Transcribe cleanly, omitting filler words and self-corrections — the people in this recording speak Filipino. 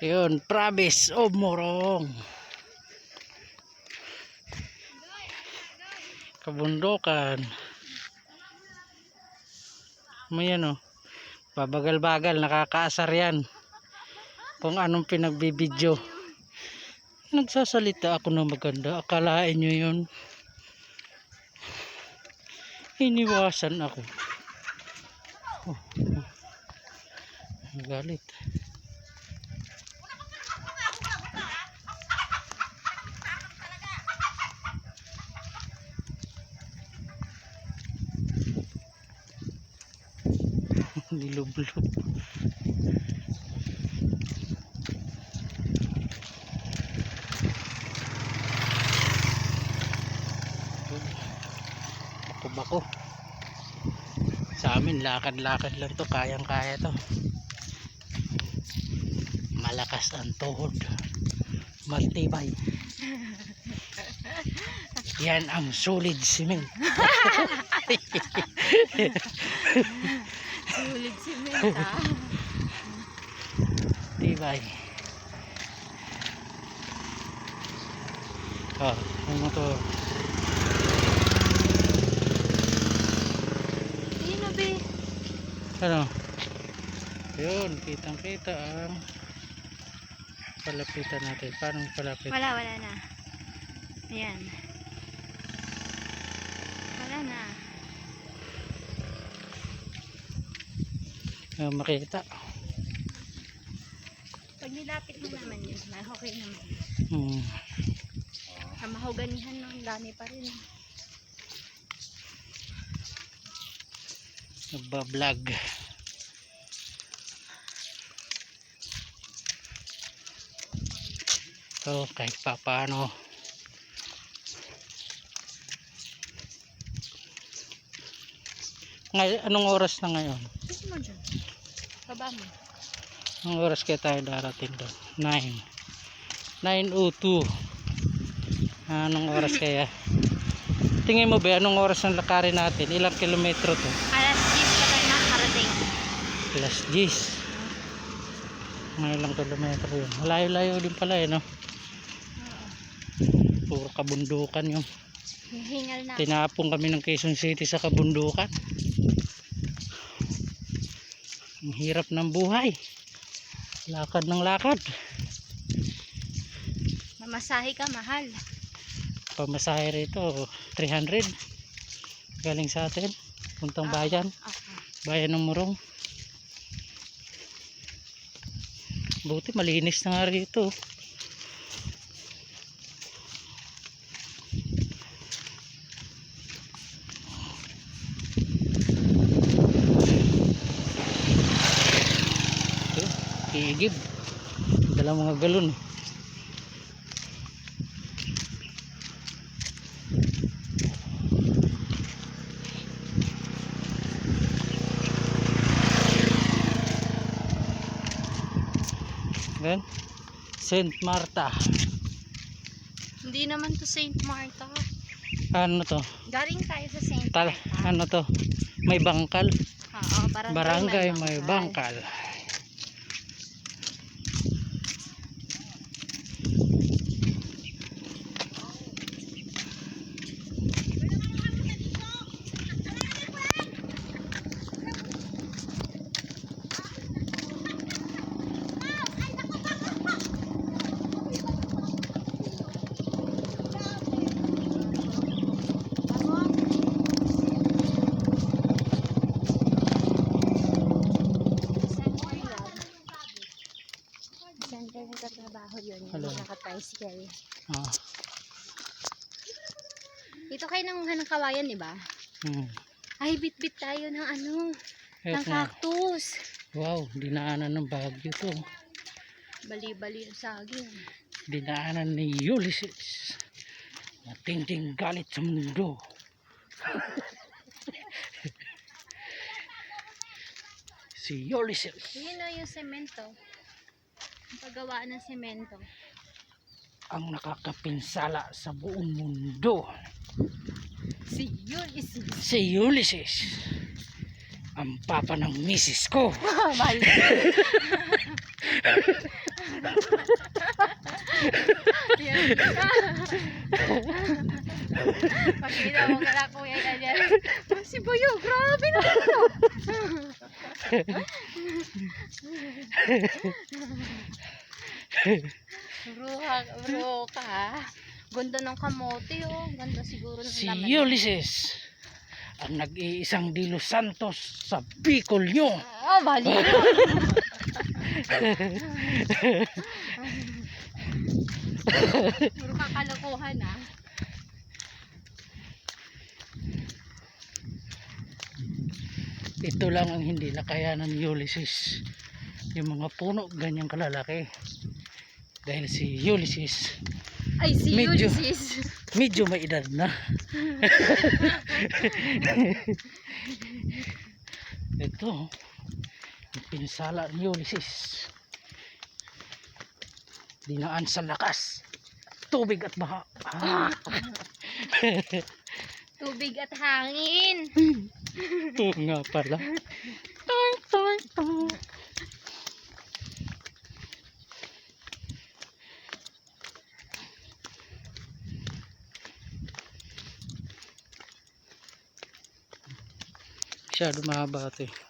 Yun, province of Morong. Kabundukan. May ano, babagal-bagal, nakakaasar yan. Kung anong pinagbibidyo. Nagsasalita ako na maganda. Akalain nyo yun. Iniwasan ako. Oh, oh. Galit. Nilublog. Bako-bako. Sa amin lakad-lakad lang to, kayang-kaya to. Malakas ang tuhod. Matibay. Yan ang solid cement. Solid cement ah. Tibay. Oh, ang motor. Ayun na be. Ano? Yun, kitang-kita ang palapitan natin. Paano palapit? Wala na. Ayan. Wala na. Makita. Pag nilapit mo naman yun, okay naman. Hmm. Ang mahuganihan no, ang dami pa rin. Nagbablog. So kahit pa paano. Ngayon, anong oras na ngayon? Gusto mo dyan? Baba mo. Anong oras kaya tayo darating doon? 9:02. Anong oras kaya? Tingin mo ba anong oras ng lakarin natin? Ilang kilometro to? Alas 10 pa tayo nakarating. Alas 10. Mga ilang kilometro yun. Layo-layo din pala eh, no? Puro kabundukan yung Hingal na. tinapong kami ng Quezon City sa kabundukan. Ang hirap ng buhay. Lakad ng lakad. Mamasahe ka, mahal. Pamasahe rito 300 galing sa atin puntang bayan, bayan ng Morong. Buti malinis na nga rito. Ito, iigib dala mga galon. Then, Saint Marta. Hindi naman to Saint Marta. Ano to? Galing tayo sa Saint Tal Marta. ano to? May bangkal. Oo, Barangay may bangkal. Center ng katrabaho yun. Hello. Yung naka-tricycle. Ah. Dito kayo nanguha ng kawayan, di ba? Ay, bit-bit tayo ng ano, ng cactus. Wow, dinaanan ng Baguio to. Bali-bali ang saging. Dinaanan ni Ulysses. Matinding galit sa mundo. Si Ulysses. Yun o yung semento. Ang paggawaan ng semento. Ang nakakapinsala sa buong mundo. Si Ulysses. Si Ulysses. Ang papa ng misis ko. Mahal. Yan ka. Pakita mo ka na kuya ganyan. Si Boyo, grabe na ito. Bro ka. Ganda ng kamote oh. Ganda siguro ng Si laman. Ulysses, ang nag-iisang De Los Santos sa Bicol nyo. Oh, bali. Puro kakalokohan ah. Ito lang ang hindi nakayanan ni Ulysses. Yung mga puno ganyang kalalaki. Dahil si Ulysses Ay, si Medyo. Ulysses. medyo may edad na. Ito, yung pinsala ni Ulysses. Dinaan sa lakas. Tubig at baha. Tubig at hangin. Ito nga pala. Toy, toy, toy. Masyado mahaba ito eh.